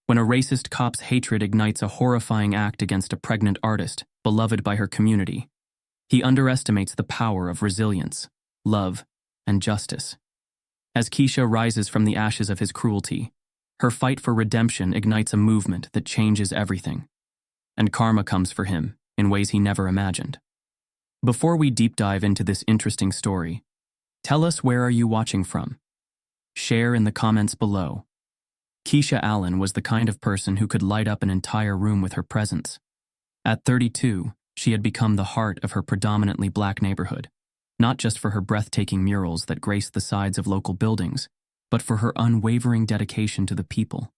When a racist cop's hatred ignites a horrifying act against a pregnant artist, beloved by her community, he underestimates the power of resilience, love, and justice. As Keisha rises from the ashes of his cruelty, her fight for redemption ignites a movement that changes everything. And karma comes for him in ways he never imagined. Before we deep dive into this interesting story, tell us, where are you watching from? Share in the comments below. Keisha Allen was the kind of person who could light up an entire room with her presence. At 32, she had become the heart of her predominantly black neighborhood, not just for her breathtaking murals that graced the sides of local buildings, but for her unwavering dedication to the people.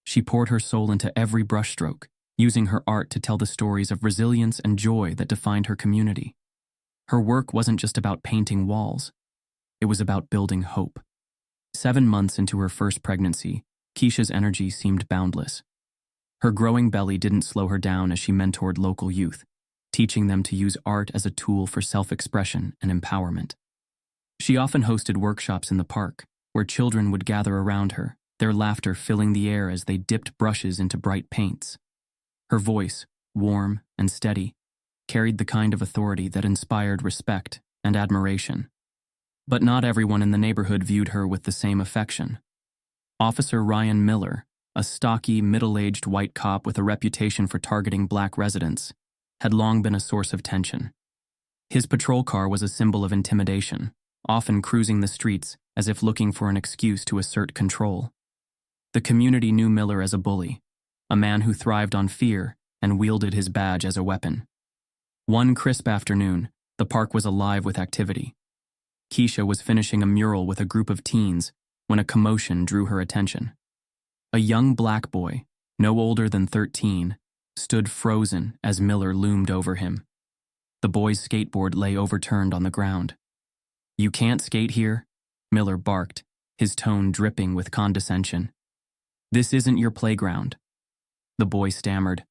She poured her soul into every brushstroke, using her art to tell the stories of resilience and joy that defined her community. Her work wasn't just about painting walls. It was about building hope. 7 months into her first pregnancy, Keisha's energy seemed boundless. Her growing belly didn't slow her down as she mentored local youth, teaching them to use art as a tool for self-expression and empowerment. She often hosted workshops in the park, where children would gather around her, their laughter filling the air as they dipped brushes into bright paints. Her voice, warm and steady, carried the kind of authority that inspired respect and admiration. But not everyone in the neighborhood viewed her with the same affection. Officer Ryan Miller, a stocky, middle-aged white cop with a reputation for targeting black residents, had long been a source of tension. His patrol car was a symbol of intimidation, often cruising the streets as if looking for an excuse to assert control. The community knew Miller as a bully, a man who thrived on fear and wielded his badge as a weapon. One crisp afternoon, the park was alive with activity. Keisha was finishing a mural with a group of teens when a commotion drew her attention. A young black boy, no older than 13, stood frozen as Miller loomed over him. The boy's skateboard lay overturned on the ground. "You can't skate here," Miller barked, his tone dripping with condescension. "This isn't your playground." The boy stammered.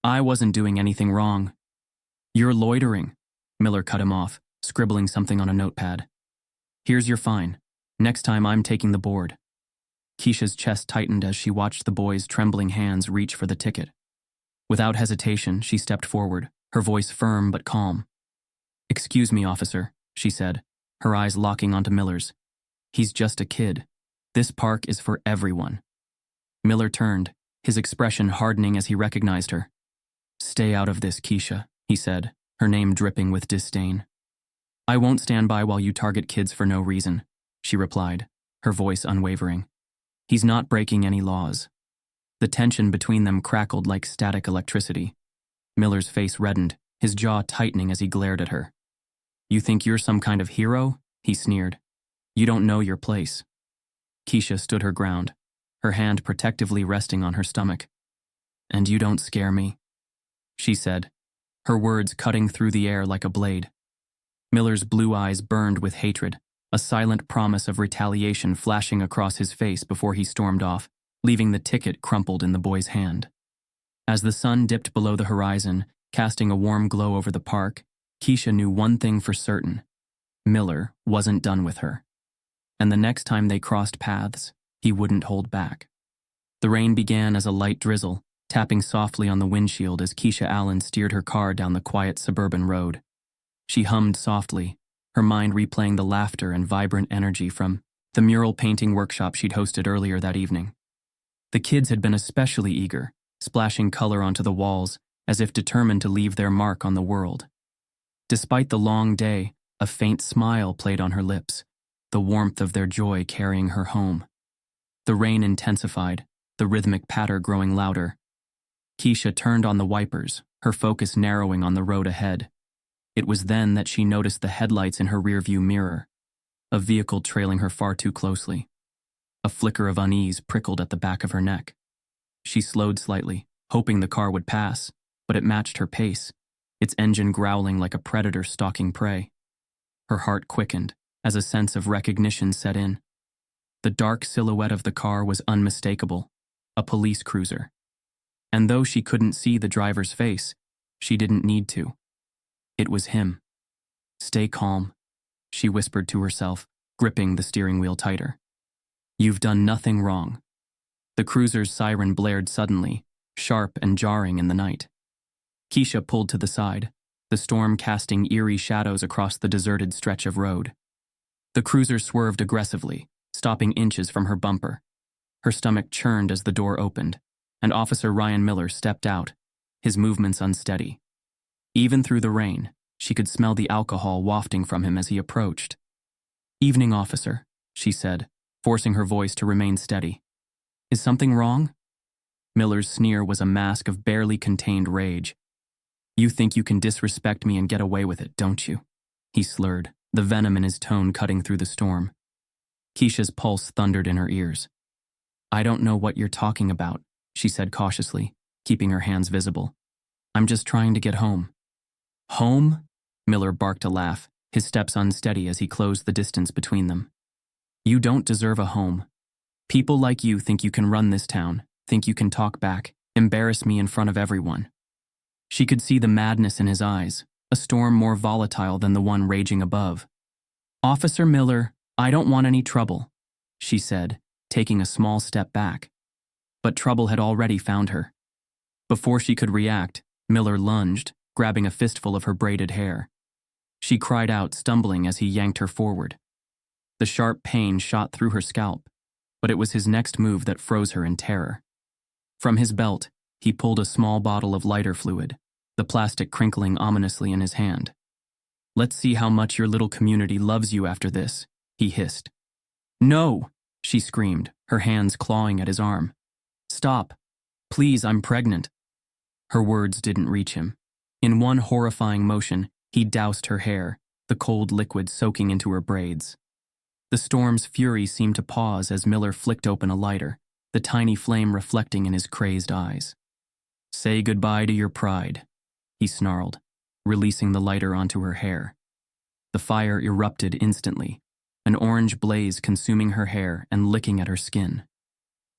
"I wasn't doing anything wrong." "You're loitering," Miller cut him off, scribbling something on a notepad. "Here's your fine. Next time I'm taking the board." Keisha's chest tightened as she watched the boy's trembling hands reach for the ticket. Without hesitation, she stepped forward, her voice firm but calm. "Excuse me, officer," she said, her eyes locking onto Miller's. "He's just a kid. This park is for everyone." Miller turned, his expression hardening as he recognized her. "Stay out of this, Keisha," he said, her name dripping with disdain. "I won't stand by while you target kids for no reason," she replied, her voice unwavering. "He's not breaking any laws." The tension between them crackled like static electricity. Miller's face reddened, his jaw tightening as he glared at her. "You think you're some kind of hero?" he sneered. "You don't know your place." Keisha stood her ground, her hand protectively resting on her stomach. "And you don't scare me," she said, her words cutting through the air like a blade. Miller's blue eyes burned with hatred, a silent promise of retaliation flashing across his face before he stormed off, leaving the ticket crumpled in the boy's hand. As the sun dipped below the horizon, casting a warm glow over the park, Keisha knew one thing for certain. Miller wasn't done with her. And the next time they crossed paths, he wouldn't hold back. The rain began as a light drizzle, tapping softly on the windshield as Keisha Allen steered her car down the quiet suburban road. She hummed softly, her mind replaying the laughter and vibrant energy from the mural painting workshop she'd hosted earlier that evening. The kids had been especially eager, splashing color onto the walls, as if determined to leave their mark on the world. Despite the long day, a faint smile played on her lips, the warmth of their joy carrying her home. The rain intensified, the rhythmic patter growing louder. Keisha turned on the wipers, her focus narrowing on the road ahead. It was then that she noticed the headlights in her rearview mirror, a vehicle trailing her far too closely. A flicker of unease prickled at the back of her neck. She slowed slightly, hoping the car would pass, but it matched her pace, its engine growling like a predator stalking prey. Her heart quickened as a sense of recognition set in. The dark silhouette of the car was unmistakable, a police cruiser. And though she couldn't see the driver's face, she didn't need to. It was him. "Stay calm," she whispered to herself, gripping the steering wheel tighter. "You've done nothing wrong." The The cruiser's siren blared suddenly, sharp and jarring in the night. Keisha pulled to the side, the storm casting eerie shadows across the deserted stretch of road. The cruiser swerved aggressively, stopping inches from her bumper. Her stomach churned as the door opened, and Officer Ryan Miller stepped out, his movements unsteady. Even through the rain, she could smell the alcohol wafting from him as he approached. "Evening, officer," she said, forcing her voice to remain steady. "Is something wrong?" Miller's sneer was a mask of barely contained rage. "You think you can disrespect me and get away with it, don't you?" he slurred, the venom in his tone cutting through the storm. Keisha's pulse thundered in her ears. "I don't know what you're talking about," she said cautiously, keeping her hands visible. "I'm just trying to get home." "Home?" Miller barked a laugh, his steps unsteady as he closed the distance between them. "You don't deserve a home. People like you think you can run this town, think you can talk back, embarrass me in front of everyone." She could see the madness in his eyes, a storm more volatile than the one raging above. "Officer Miller, I don't want any trouble," she said, taking a small step back. But trouble had already found her. Before she could react, Miller lunged, grabbing a fistful of her braided hair. She cried out, stumbling as he yanked her forward. The sharp pain shot through her scalp, but it was his next move that froze her in terror. From his belt, he pulled a small bottle of lighter fluid, the plastic crinkling ominously in his hand. "Let's see how much your little community loves you after this," he hissed. "No!" she screamed, her hands clawing at his arm. "Stop. Please, I'm pregnant." Her words didn't reach him. In one horrifying motion, he doused her hair, the cold liquid soaking into her braids. The storm's fury seemed to pause as Miller flicked open a lighter, the tiny flame reflecting in his crazed eyes. "Say goodbye to your pride," he snarled, releasing the lighter onto her hair. The fire erupted instantly, an orange blaze consuming her hair and licking at her skin.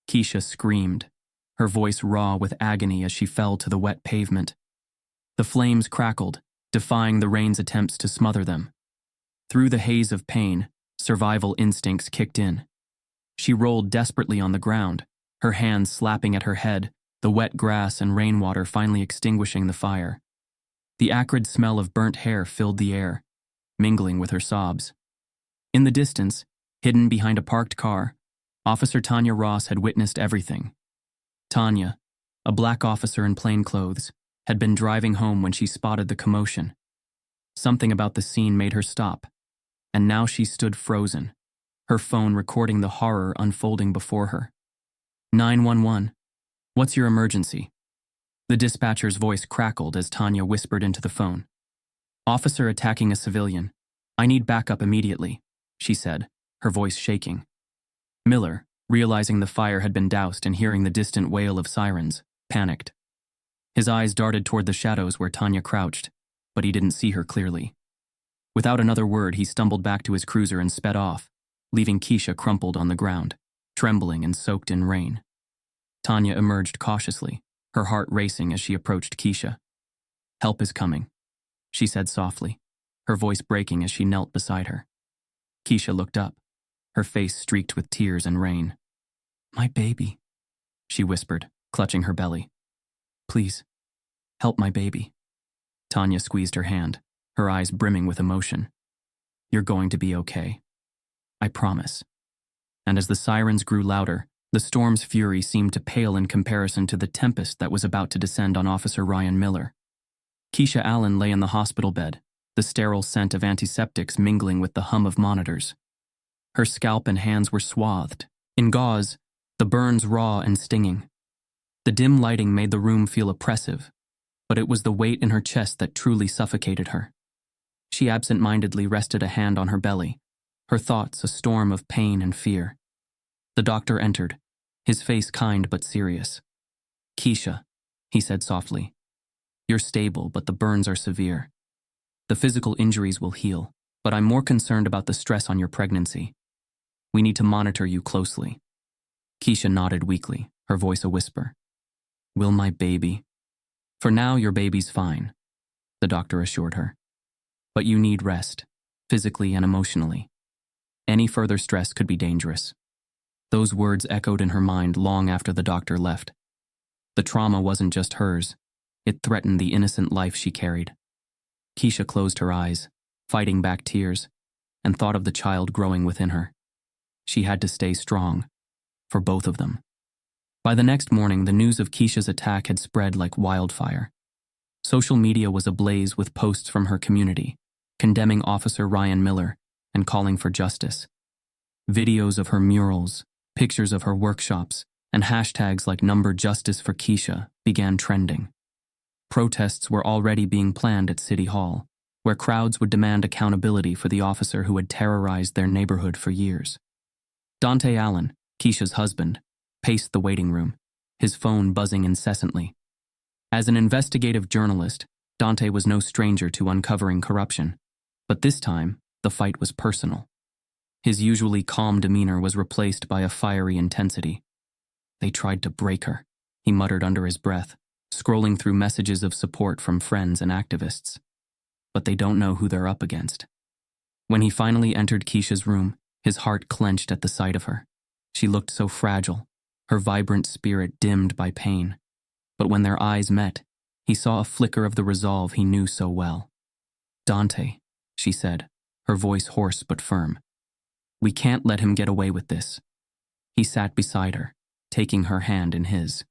Keisha screamed, her voice raw with agony as she fell to the wet pavement. The flames crackled, defying the rain's attempts to smother them. Through the haze of pain, survival instincts kicked in. She rolled desperately on the ground, her hands slapping at her head, the wet grass and rainwater finally extinguishing the fire. The acrid smell of burnt hair filled the air, mingling with her sobs. In the distance, hidden behind a parked car, Officer Tanya Ross had witnessed everything. Tanya, a black officer in plain clothes, had been driving home when she spotted the commotion. Something about the scene made her stop, and now she stood frozen, her phone recording the horror unfolding before her. 911. "What's your emergency?" The dispatcher's voice crackled as Tanya whispered into the phone. "Officer attacking a civilian. I need backup immediately," she said, her voice shaking. Miller, realizing the fire had been doused and hearing the distant wail of sirens, panicked. His eyes darted toward the shadows where Tanya crouched, but he didn't see her clearly. Without another word, he stumbled back to his cruiser and sped off, leaving Keisha crumpled on the ground, trembling and soaked in rain. Tanya emerged cautiously, her heart racing as she approached Keisha. "Help is coming," she said softly, her voice breaking as she knelt beside her. Keisha looked up, her face streaked with tears and rain. "My baby," she whispered, clutching her belly. "Please, help my baby." Tanya squeezed her hand, her eyes brimming with emotion. "You're going to be okay. I promise." And as the sirens grew louder, the storm's fury seemed to pale in comparison to the tempest that was about to descend on Officer Ryan Miller. Keisha Allen lay in the hospital bed, the sterile scent of antiseptics mingling with the hum of monitors. Her scalp and hands were swathed in gauze, the burns raw and stinging. The dim lighting made the room feel oppressive, but it was the weight in her chest that truly suffocated her. She absent-mindedly rested a hand on her belly, her thoughts a storm of pain and fear. The doctor entered, his face kind but serious. "Keisha," he said softly, "you're stable, but the burns are severe. The physical injuries will heal, but I'm more concerned about the stress on your pregnancy. We need to monitor you closely." Keisha nodded weakly, her voice a whisper. "Will my baby?" "For now, your baby's fine," the doctor assured her. "But you need rest, physically and emotionally. Any further stress could be dangerous." Those words echoed in her mind long after the doctor left. The trauma wasn't just hers. It threatened the innocent life she carried. Keisha closed her eyes, fighting back tears, and thought of the child growing within her. She had to stay strong, for both of them. By the next morning, the news of Keisha's attack had spread like wildfire. Social media was ablaze with posts from her community, condemning Officer Ryan Miller and calling for justice. Videos of her murals, pictures of her workshops, and hashtags like #JusticeForKeisha began trending. Protests were already being planned at City Hall, where crowds would demand accountability for the officer who had terrorized their neighborhood for years. Dante Allen, Keisha's husband, paced the waiting room, his phone buzzing incessantly. As an investigative journalist, Dante was no stranger to uncovering corruption, but this time, the fight was personal. His usually calm demeanor was replaced by a fiery intensity. "They tried to break her," he muttered under his breath, scrolling through messages of support from friends and activists. But they don't know who they're up against. When he finally entered Keisha's room, his heart clenched at the sight of her. She looked so fragile, her vibrant spirit dimmed by pain. But when their eyes met, he saw a flicker of the resolve he knew so well. "Dante," she said, her voice hoarse but firm. "We can't let him get away with this." He sat beside her, taking her hand in his.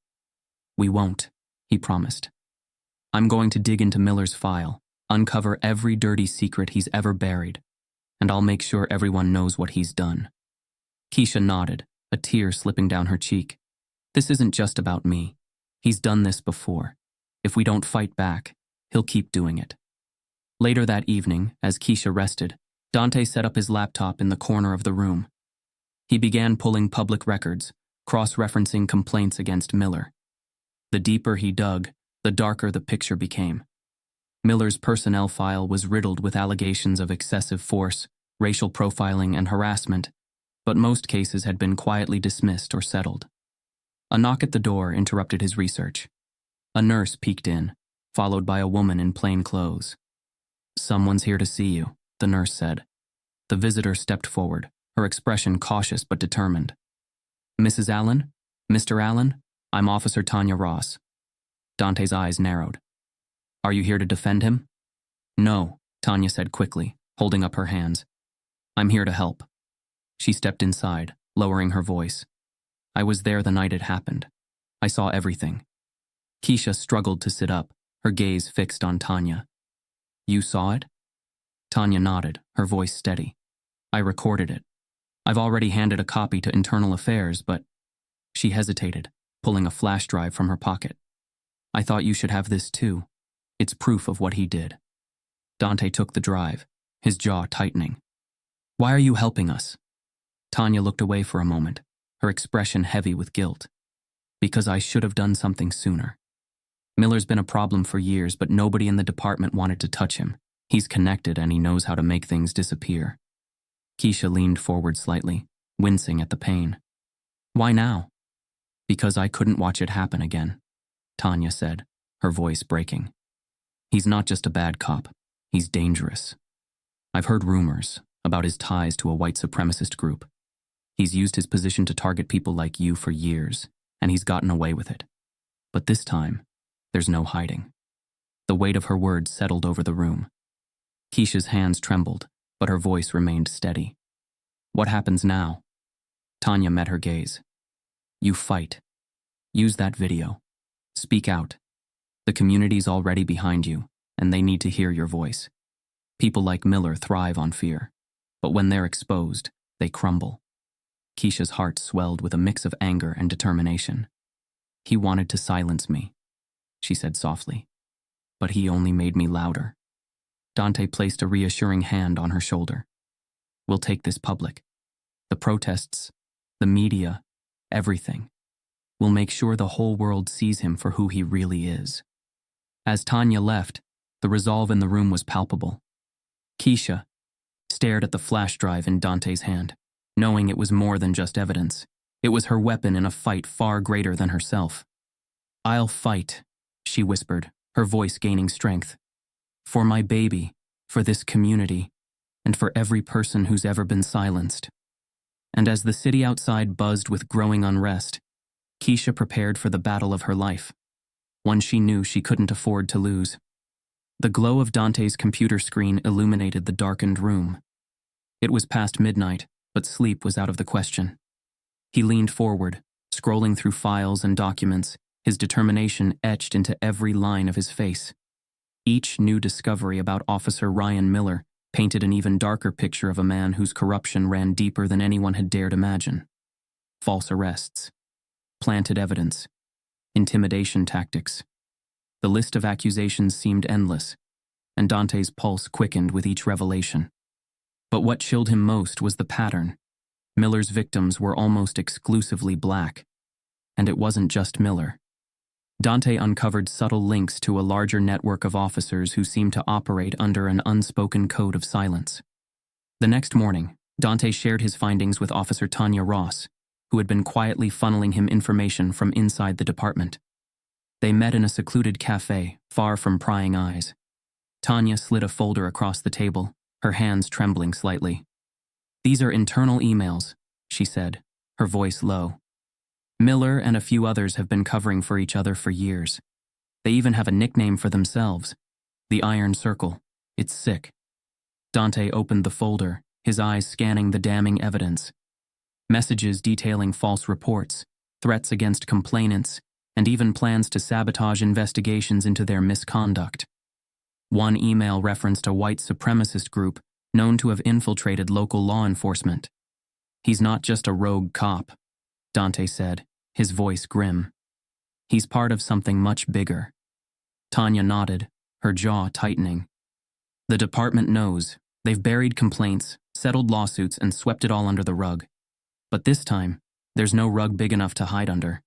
"We won't," he promised. "I'm going to dig into Miller's file, uncover every dirty secret he's ever buried, and I'll make sure everyone knows what he's done." Keisha nodded, a tear slipping down her cheek. "This isn't just about me. He's done this before. If we don't fight back, he'll keep doing it." Later that evening, as Keisha rested, Dante set up his laptop in the corner of the room. He began pulling public records, cross-referencing complaints against Miller. The deeper he dug, the darker the picture became. Miller's personnel file was riddled with allegations of excessive force, racial profiling, and harassment, but most cases had been quietly dismissed or settled. A knock at the door interrupted his research. A nurse peeked in, followed by a woman in plain clothes. "Someone's here to see you," the nurse said. The visitor stepped forward, her expression cautious but determined. "Mrs. Allen? Mr. Allen? I'm Officer Tanya Ross." Dante's eyes narrowed. "Are you here to defend him?" "No," Tanya said quickly, holding up her hands. "I'm here to help." She stepped inside, lowering her voice. "I was there the night it happened. I saw everything." Keisha struggled to sit up, her gaze fixed on Tanya. "You saw it?" Tanya nodded, her voice steady. "I recorded it. I've already handed a copy to Internal Affairs, but..." She hesitated, pulling a flash drive from her pocket. "I thought you should have this too. It's proof of what he did." Dante took the drive, his jaw tightening. "Why are you helping us?" Tanya looked away for a moment, her expression heavy with guilt. "Because I should have done something sooner. Miller's been a problem for years, but nobody in the department wanted to touch him. He's connected and he knows how to make things disappear." Keisha leaned forward slightly, wincing at the pain. "Why now?" "Because I couldn't watch it happen again," Tanya said, her voice breaking. "He's not just a bad cop, he's dangerous. I've heard rumors about his ties to a white supremacist group. He's used his position to target people like you for years, and he's gotten away with it. But this time, there's no hiding." The weight of her words settled over the room. Keisha's hands trembled, but her voice remained steady. "What happens now?" Tanya met her gaze. "You fight. Use that video. Speak out. The community's already behind you, and they need to hear your voice. People like Miller thrive on fear, but when they're exposed, they crumble." Keisha's heart swelled with a mix of anger and determination. "He wanted to silence me," she said softly, "but he only made me louder." Dante placed a reassuring hand on her shoulder. "We'll take this public. The protests, the media, everything. We'll make sure the whole world sees him for who he really is." As Tanya left, the resolve in the room was palpable. Keisha stared at the flash drive in Dante's hand, knowing it was more than just evidence. It was her weapon in a fight far greater than herself. "I'll fight," she whispered, her voice gaining strength. "For my baby, for this community, and for every person who's ever been silenced." And as the city outside buzzed with growing unrest, Keisha prepared for the battle of her life, one she knew she couldn't afford to lose. The glow of Dante's computer screen illuminated the darkened room. It was past midnight, but sleep was out of the question. He leaned forward, scrolling through files and documents, his determination etched into every line of his face. Each new discovery about Officer Ryan Miller painted an even darker picture of a man whose corruption ran deeper than anyone had dared imagine. False arrests, planted evidence, intimidation tactics. The list of accusations seemed endless, and Dante's pulse quickened with each revelation. But what chilled him most was the pattern. Miller's victims were almost exclusively black, and it wasn't just Miller. Dante uncovered subtle links to a larger network of officers who seemed to operate under an unspoken code of silence. The next morning, Dante shared his findings with Officer Tanya Ross, who had been quietly funneling him information from inside the department. They met in a secluded cafe, far from prying eyes. Tanya slid a folder across the table, her hands trembling slightly. "These are internal emails," she said, her voice low. "Miller and a few others have been covering for each other for years. They even have a nickname for themselves, the Iron Circle. It's sick." Dante opened the folder, his eyes scanning the damning evidence. Messages detailing false reports, threats against complainants, and even plans to sabotage investigations into their misconduct. One email referenced a white supremacist group known to have infiltrated local law enforcement. "He's not just a rogue cop," Dante said, his voice grim. "He's part of something much bigger." Tanya nodded, her jaw tightening. "The department knows. They've buried complaints, settled lawsuits, and swept it all under the rug. But this time, there's no rug big enough to hide under."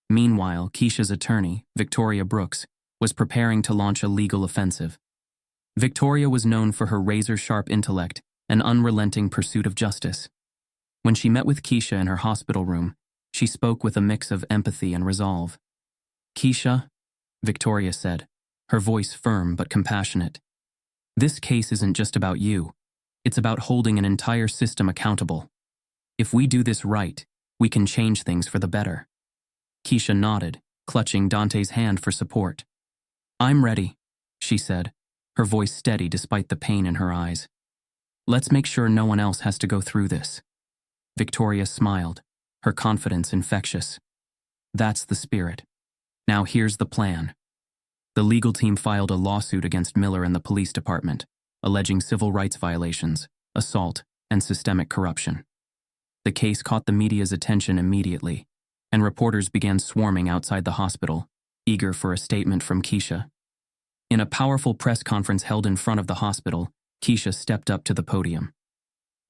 Meanwhile, Keisha's attorney, Victoria Brooks, was preparing to launch a legal offensive. Victoria was known for her razor-sharp intellect and unrelenting pursuit of justice. When she met with Keisha in her hospital room, she spoke with a mix of empathy and resolve. "Keisha," Victoria said, her voice firm but compassionate, "this case isn't just about you. It's about holding an entire system accountable. If we do this right, we can change things for the better." Keisha nodded, clutching Dante's hand for support. "I'm ready," she said, her voice steady despite the pain in her eyes. "Let's make sure no one else has to go through this." Victoria smiled, her confidence infectious. "That's the spirit. Now here's the plan." The legal team filed a lawsuit against Miller and the police department, alleging civil rights violations, assault, and systemic corruption. The case caught the media's attention immediately, and reporters began swarming outside the hospital, eager for a statement from Keisha. In a powerful press conference held in front of the hospital, Keisha stepped up to the podium.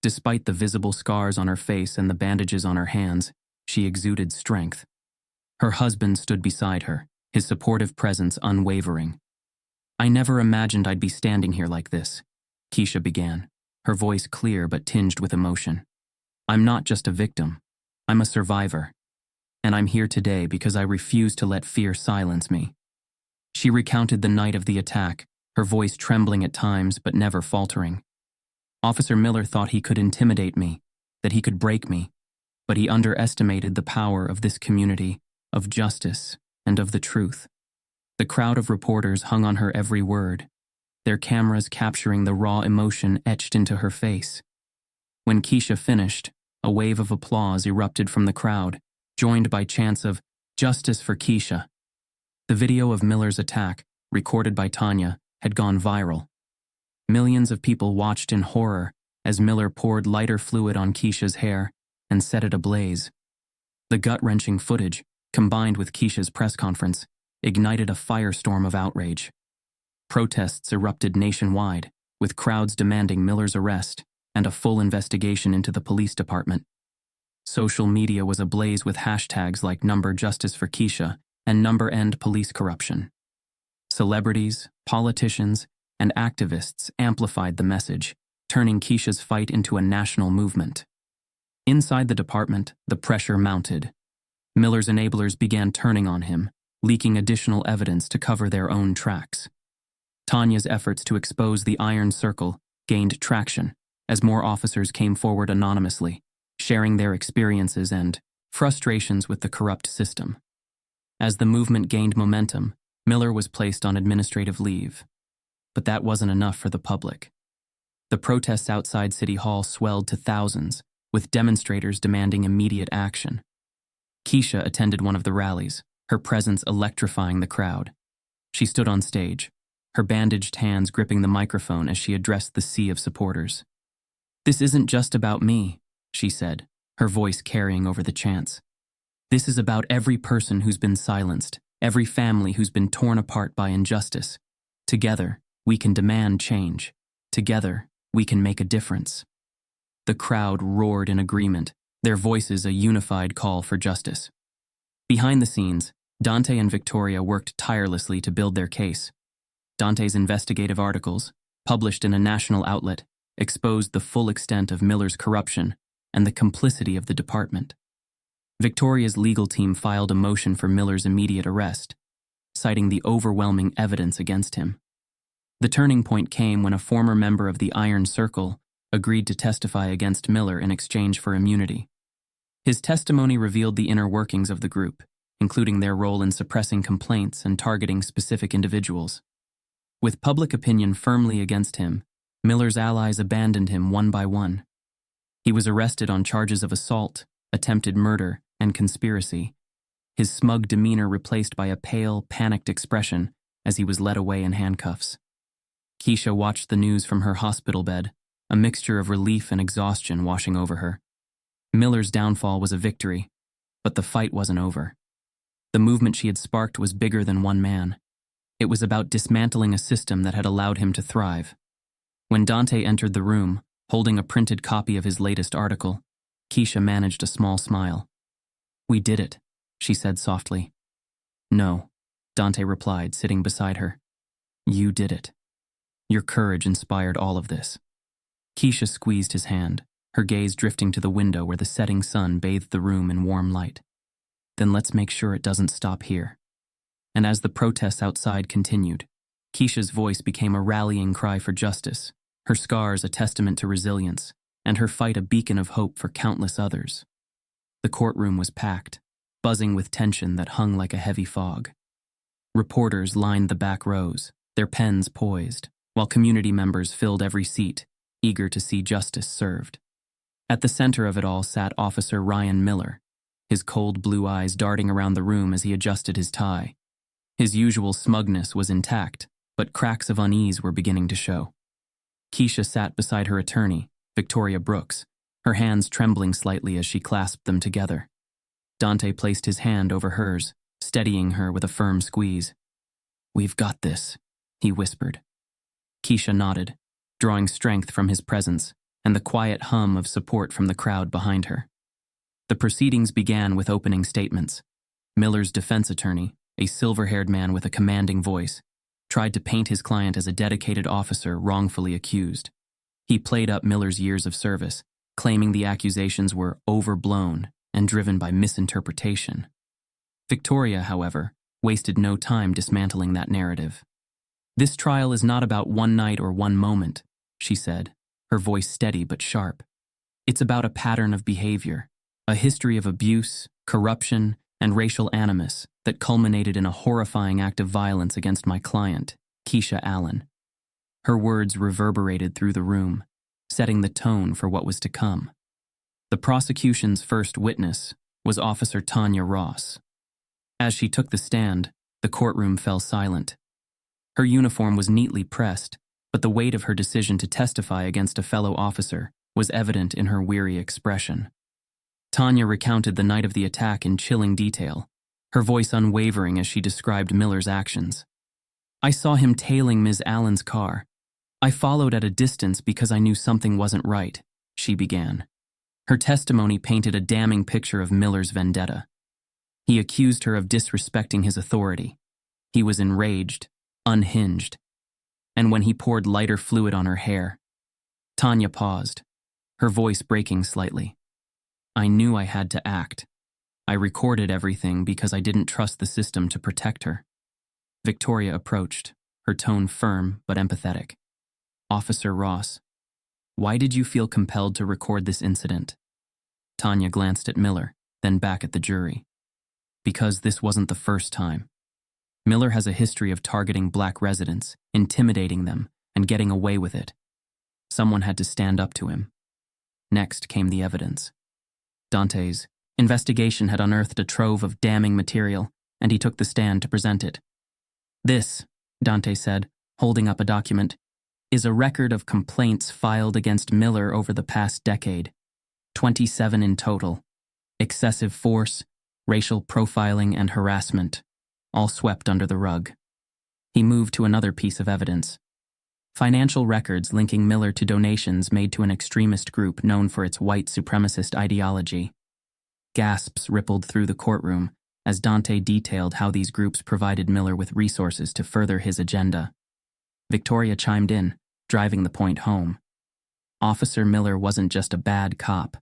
Despite the visible scars on her face and the bandages on her hands, she exuded strength. Her husband stood beside her, his supportive presence unwavering. "I never imagined I'd be standing here like this," Keisha began, her voice clear but tinged with emotion. "I'm not just a victim. I'm a survivor. And I'm here today because I refuse to let fear silence me." She recounted the night of the attack, her voice trembling at times but never faltering. "Officer Miller thought he could intimidate me, that he could break me, but he underestimated the power of this community, of justice, and of the truth." The crowd of reporters hung on her every word, their cameras capturing the raw emotion etched into her face. When Keisha finished, a wave of applause erupted from the crowd, joined by chants of "Justice for Keisha." The video of Miller's attack, recorded by Tanya, had gone viral. Millions of people watched in horror as Miller poured lighter fluid on Keisha's hair and set it ablaze. The gut-wrenching footage, combined with Keisha's press conference, ignited a firestorm of outrage. Protests erupted nationwide, with crowds demanding Miller's arrest and a full investigation into the police department. Social media was ablaze with hashtags like #JusticeForKeisha and #EndPoliceCorruption. Celebrities, politicians, and activists amplified the message, turning Keisha's fight into a national movement. Inside the department, the pressure mounted. Miller's enablers began turning on him, leaking additional evidence to cover their own tracks. Tanya's efforts to expose the Iron Circle gained traction as more officers came forward anonymously, sharing their experiences and frustrations with the corrupt system. As the movement gained momentum, Miller was placed on administrative leave. But that wasn't enough for the public. The protests outside City Hall swelled to thousands, with demonstrators demanding immediate action. Keisha attended one of the rallies, her presence electrifying the crowd. She stood on stage, her bandaged hands gripping the microphone as she addressed the sea of supporters. "This isn't just about me," she said, her voice carrying over the chants. "This is about every person who's been silenced, every family who's been torn apart by injustice. Together, we can demand change. Together, we can make a difference." The crowd roared in agreement, their voices a unified call for justice. Behind the scenes, Dante and Victoria worked tirelessly to build their case. Dante's investigative articles, published in a national outlet, exposed the full extent of Miller's corruption and the complicity of the department. Victoria's legal team filed a motion for Miller's immediate arrest, citing the overwhelming evidence against him. The turning point came when a former member of the Iron Circle agreed to testify against Miller in exchange for immunity. His testimony revealed the inner workings of the group, including their role in suppressing complaints and targeting specific individuals. With public opinion firmly against him, Miller's allies abandoned him one by one. He was arrested on charges of assault, attempted murder, and conspiracy, his smug demeanor replaced by a pale, panicked expression as he was led away in handcuffs. Keisha watched the news from her hospital bed, a mixture of relief and exhaustion washing over her. Miller's downfall was a victory, but the fight wasn't over. The movement she had sparked was bigger than one man. It was about dismantling a system that had allowed him to thrive. When Dante entered the room, holding a printed copy of his latest article, Keisha managed a small smile. "We did it," she said softly. "No," Dante replied, sitting beside her. "You did it. Your courage inspired all of this." Keisha squeezed his hand, her gaze drifting to the window where the setting sun bathed the room in warm light. "Then let's make sure it doesn't stop here." And as the protests outside continued, Keisha's voice became a rallying cry for justice, her scars a testament to resilience, and her fight a beacon of hope for countless others. The courtroom was packed, buzzing with tension that hung like a heavy fog. Reporters lined the back rows, their pens poised, while community members filled every seat, eager to see justice served. At the center of it all sat Officer Ryan Miller, his cold blue eyes darting around the room as he adjusted his tie. His usual smugness was intact, but cracks of unease were beginning to show. Keisha sat beside her attorney, Victoria Brooks, her hands trembling slightly as she clasped them together. Dante placed his hand over hers, steadying her with a firm squeeze. "We've got this," he whispered. Keisha nodded, drawing strength from his presence and the quiet hum of support from the crowd behind her. The proceedings began with opening statements. Miller's defense attorney, a silver-haired man with a commanding voice, tried to paint his client as a dedicated officer wrongfully accused. He played up Miller's years of service, claiming the accusations were overblown and driven by misinterpretation. Victoria, however, wasted no time dismantling that narrative. "This trial is not about one night or one moment," she said, her voice steady but sharp. "It's about a pattern of behavior, a history of abuse, corruption, and racial animus that culminated in a horrifying act of violence against my client, Keisha Allen." Her words reverberated through the room, setting the tone for what was to come. The prosecution's first witness was Officer Tanya Ross. As she took the stand, the courtroom fell silent. Her uniform was neatly pressed, but the weight of her decision to testify against a fellow officer was evident in her weary expression. Tanya recounted the night of the attack in chilling detail, her voice unwavering as she described Miller's actions. "I saw him tailing Ms. Allen's car. I followed at a distance because I knew something wasn't right," she began. Her testimony painted a damning picture of Miller's vendetta. He accused her of disrespecting his authority. He was enraged, unhinged. And when he poured lighter fluid on her hair, Tanya paused, her voice breaking slightly. "I knew I had to act. I recorded everything because I didn't trust the system to protect her." Victoria approached, her tone firm but empathetic. "Officer Ross, why did you feel compelled to record this incident?" Tanya glanced at Miller, then back at the jury. Because this wasn't the first time. Miller has a history of targeting black residents, intimidating them, and getting away with it. Someone had to stand up to him. Next came the evidence. Dante's investigation had unearthed a trove of damning material, and he took the stand to present it. This, Dante said, holding up a document, is a record of complaints filed against Miller over the past decade. 27 in total. Excessive force, racial profiling, and harassment, all swept under the rug. He moved to another piece of evidence. Financial records linking Miller to donations made to an extremist group known for its white supremacist ideology. Gasps rippled through the courtroom as Dante detailed how these groups provided Miller with resources to further his agenda. Victoria chimed in, driving the point home. Officer Miller wasn't just a bad cop.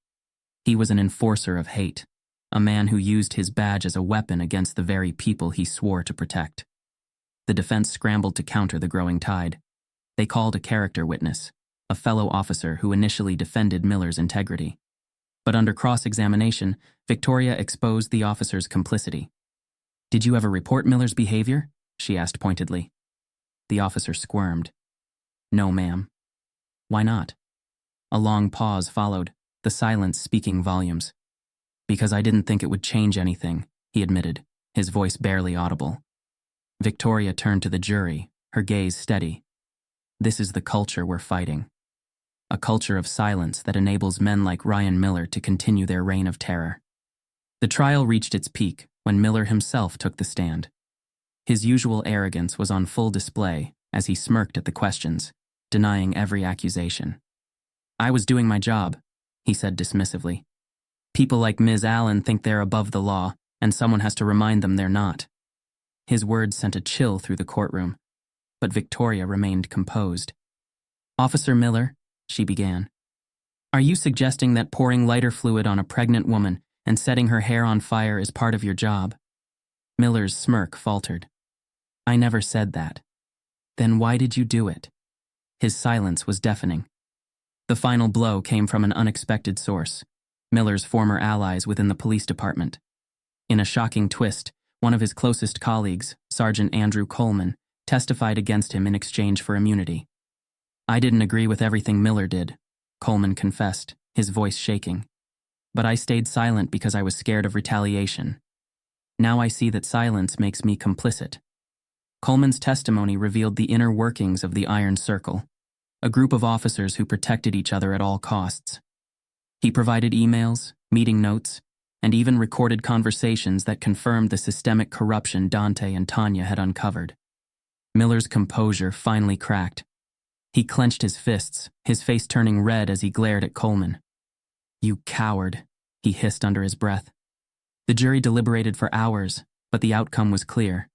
He was an enforcer of hate, a man who used his badge as a weapon against the very people he swore to protect. The defense scrambled to counter the growing tide. They called a character witness, a fellow officer who initially defended Miller's integrity. But under cross-examination, Victoria exposed the officer's complicity. "Did you ever report Miller's behavior?" she asked pointedly. The officer squirmed. "No, ma'am." "Why not?" A long pause followed, the silence speaking volumes. "Because I didn't think it would change anything," he admitted, his voice barely audible. Victoria turned to the jury, her gaze steady. "This is the culture we're fighting. A culture of silence that enables men like Ryan Miller to continue their reign of terror." The trial reached its peak when Miller himself took the stand. His usual arrogance was on full display as he smirked at the questions, denying every accusation. "I was doing my job," he said dismissively. "People like Ms. Allen think they're above the law, and someone has to remind them they're not." His words sent a chill through the courtroom, but Victoria remained composed. "Officer Miller," she began, "are you suggesting that pouring lighter fluid on a pregnant woman and setting her hair on fire is part of your job?" Miller's smirk faltered. "I never said that." "Then why did you do it?" His silence was deafening. The final blow came from an unexpected source, Miller's former allies within the police department. In a shocking twist, one of his closest colleagues, Sergeant Andrew Coleman, testified against him in exchange for immunity. "I didn't agree with everything Miller did," Coleman confessed, his voice shaking. "But I stayed silent because I was scared of retaliation. Now I see that silence makes me complicit." Coleman's testimony revealed the inner workings of the Iron Circle, a group of officers who protected each other at all costs. He provided emails, meeting notes, and even recorded conversations that confirmed the systemic corruption Dante and Tanya had uncovered. Miller's composure finally cracked. He clenched his fists, his face turning red as he glared at Coleman. "You coward," he hissed under his breath. The jury deliberated for hours, but the outcome was clear.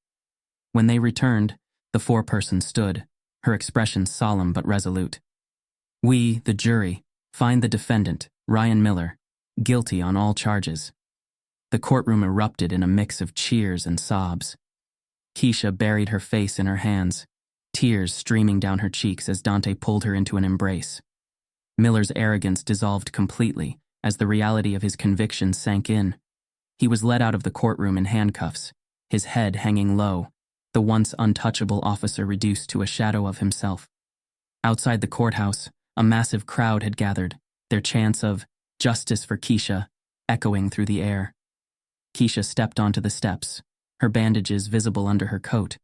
When they returned, the foreperson stood, her expression solemn but resolute. "We, the jury, find the defendant, Ryan Miller, guilty on all charges." The courtroom erupted in a mix of cheers and sobs. Keisha buried her face in her hands, tears streaming down her cheeks as Dante pulled her into an embrace. Miller's arrogance dissolved completely as the reality of his conviction sank in. He was led out of the courtroom in handcuffs, his head hanging low, the once untouchable officer reduced to a shadow of himself. Outside the courthouse, a massive crowd had gathered, their chants of "Justice for Keisha" echoing through the air. Keisha stepped onto the steps, her bandages visible under her coat,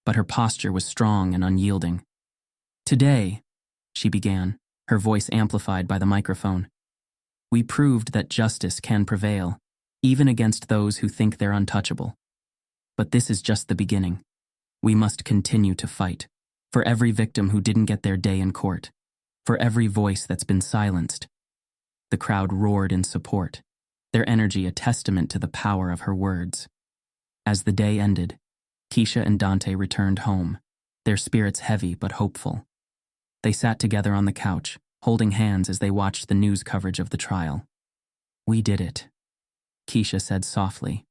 but her posture was strong and unyielding. "Today," she began, her voice amplified by the microphone, "we proved that justice can prevail, even against those who think they're untouchable. But this is just the beginning. We must continue to fight, for every victim who didn't get their day in court, for every voice that's been silenced." The crowd roared in support, their energy a testament to the power of her words. As the day ended, Keisha and Dante returned home, their spirits heavy but hopeful. They sat together on the couch, holding hands as they watched the news coverage of the trial. "We did it," Keisha said softly,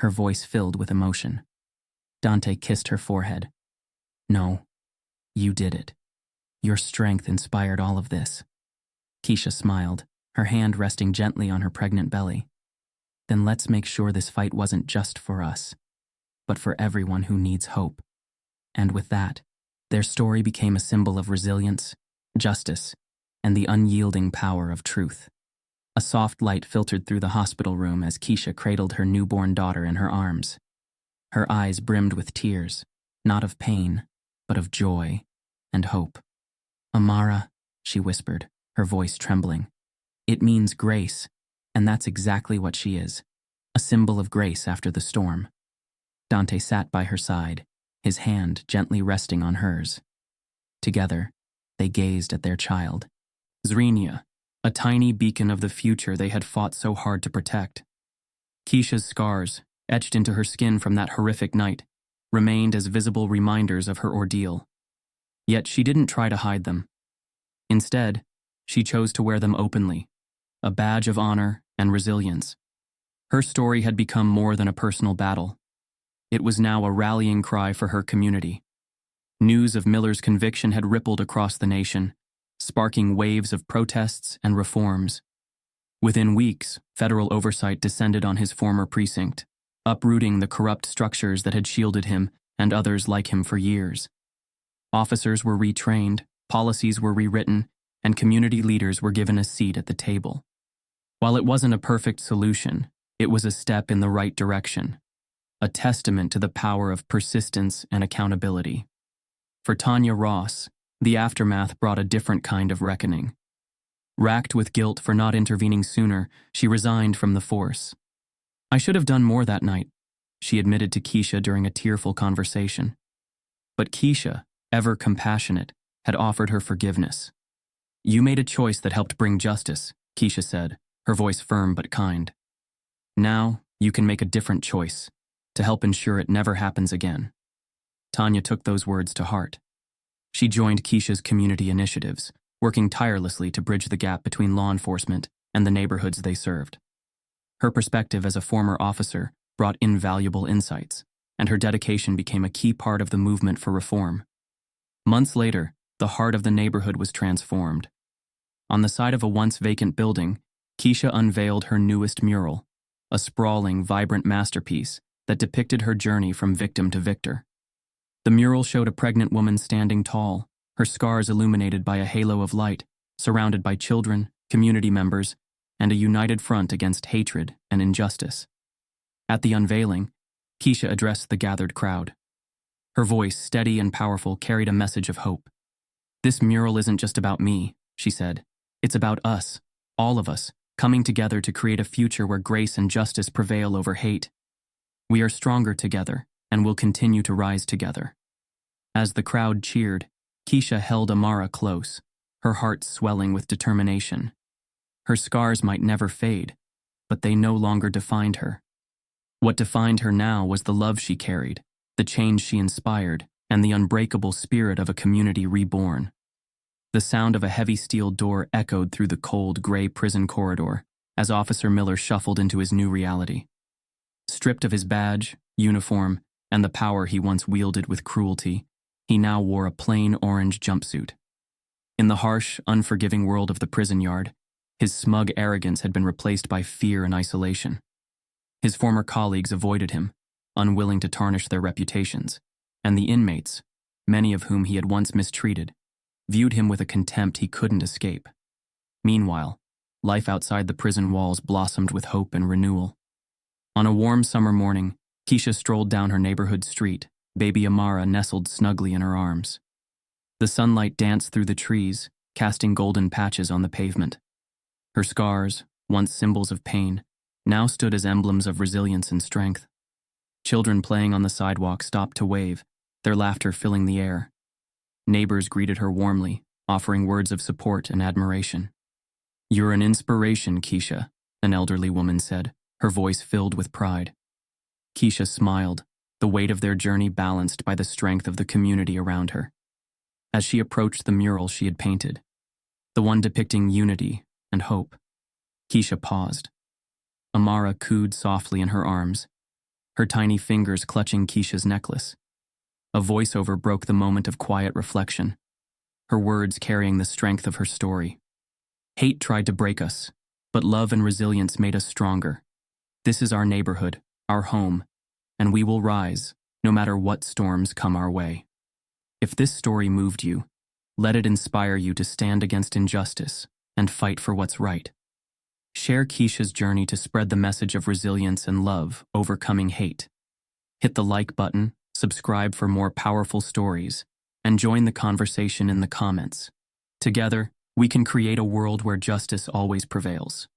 her voice filled with emotion. Dante kissed her forehead. "No, you did it. Your strength inspired all of this." Keisha smiled, her hand resting gently on her pregnant belly. Then let's make sure this fight wasn't just for us, but for everyone who needs hope. And with that, their story became a symbol of resilience, justice, and the unyielding power of truth. A soft light filtered through the hospital room as Keisha cradled her newborn daughter in her arms. Her eyes brimmed with tears, not of pain, but of joy and hope. "Amara," she whispered, her voice trembling. "It means grace, and that's exactly what she is, a symbol of grace after the storm." Dante sat by her side, his hand gently resting on hers. Together, they gazed at their child, Zrenia, a tiny beacon of the future they had fought so hard to protect. Keisha's scars, etched into her skin from that horrific night, remained as visible reminders of her ordeal. Yet she didn't try to hide them. Instead, she chose to wear them openly, a badge of honor and resilience. Her story had become more than a personal battle. It was now a rallying cry for her community. News of Miller's conviction had rippled across the nation, sparking waves of protests and reforms. Within weeks, federal oversight descended on his former precinct, uprooting the corrupt structures that had shielded him and others like him for years. Officers were retrained, policies were rewritten, and community leaders were given a seat at the table. While it wasn't a perfect solution, it was a step in the right direction, a testament to the power of persistence and accountability. For Tanya Ross, the aftermath brought a different kind of reckoning. Racked with guilt for not intervening sooner, she resigned from the force. "I should have done more that night," she admitted to Keisha during a tearful conversation. But Keisha, ever compassionate, had offered her forgiveness. "You made a choice that helped bring justice," Keisha said, her voice firm but kind. "Now, you can make a different choice, to help ensure it never happens again." Tanya took those words to heart. She joined Keisha's community initiatives, working tirelessly to bridge the gap between law enforcement and the neighborhoods they served. Her perspective as a former officer brought invaluable insights, and her dedication became a key part of the movement for reform. Months later, the heart of the neighborhood was transformed. On the side of a once vacant building, Keisha unveiled her newest mural, a sprawling, vibrant masterpiece that depicted her journey from victim to victor. The mural showed a pregnant woman standing tall, her scars illuminated by a halo of light, surrounded by children, community members, and a united front against hatred and injustice. At the unveiling, Keisha addressed the gathered crowd. Her voice, steady and powerful, carried a message of hope. "This mural isn't just about me," she said. "It's about us, all of us, coming together to create a future where grace and justice prevail over hate. We are stronger together, and will continue to rise together." As the crowd cheered, Keisha held Amara close, her heart swelling with determination. Her scars might never fade, but they no longer defined her. What defined her now was the love she carried, the change she inspired, and the unbreakable spirit of a community reborn. The sound of a heavy steel door echoed through the cold, gray prison corridor as Officer Miller shuffled into his new reality. Stripped of his badge, uniform, and the power he once wielded with cruelty, he now wore a plain orange jumpsuit. In the harsh, unforgiving world of the prison yard, his smug arrogance had been replaced by fear and isolation. His former colleagues avoided him, unwilling to tarnish their reputations, and the inmates, many of whom he had once mistreated, viewed him with a contempt he couldn't escape. Meanwhile, life outside the prison walls blossomed with hope and renewal. On a warm summer morning, Keisha strolled down her neighborhood street, baby Amara nestled snugly in her arms. The sunlight danced through the trees, casting golden patches on the pavement. Her scars, once symbols of pain, now stood as emblems of resilience and strength. Children playing on the sidewalk stopped to wave, their laughter filling the air. Neighbors greeted her warmly, offering words of support and admiration. "You're an inspiration, Keisha," an elderly woman said, her voice filled with pride. Keisha smiled, the weight of their journey balanced by the strength of the community around her. As she approached the mural she had painted, the one depicting unity and hope, Keisha paused. Amara cooed softly in her arms, her tiny fingers clutching Keisha's necklace. A voiceover broke the moment of quiet reflection, her words carrying the strength of her story. "Hate tried to break us, but love and resilience made us stronger. This is our neighborhood, our home, and we will rise, no matter what storms come our way. If this story moved you, let it inspire you to stand against injustice and fight for what's right. Share Keisha's journey to spread the message of resilience and love, overcoming hate. Hit the like button, subscribe for more powerful stories, and join the conversation in the comments. Together, we can create a world where justice always prevails.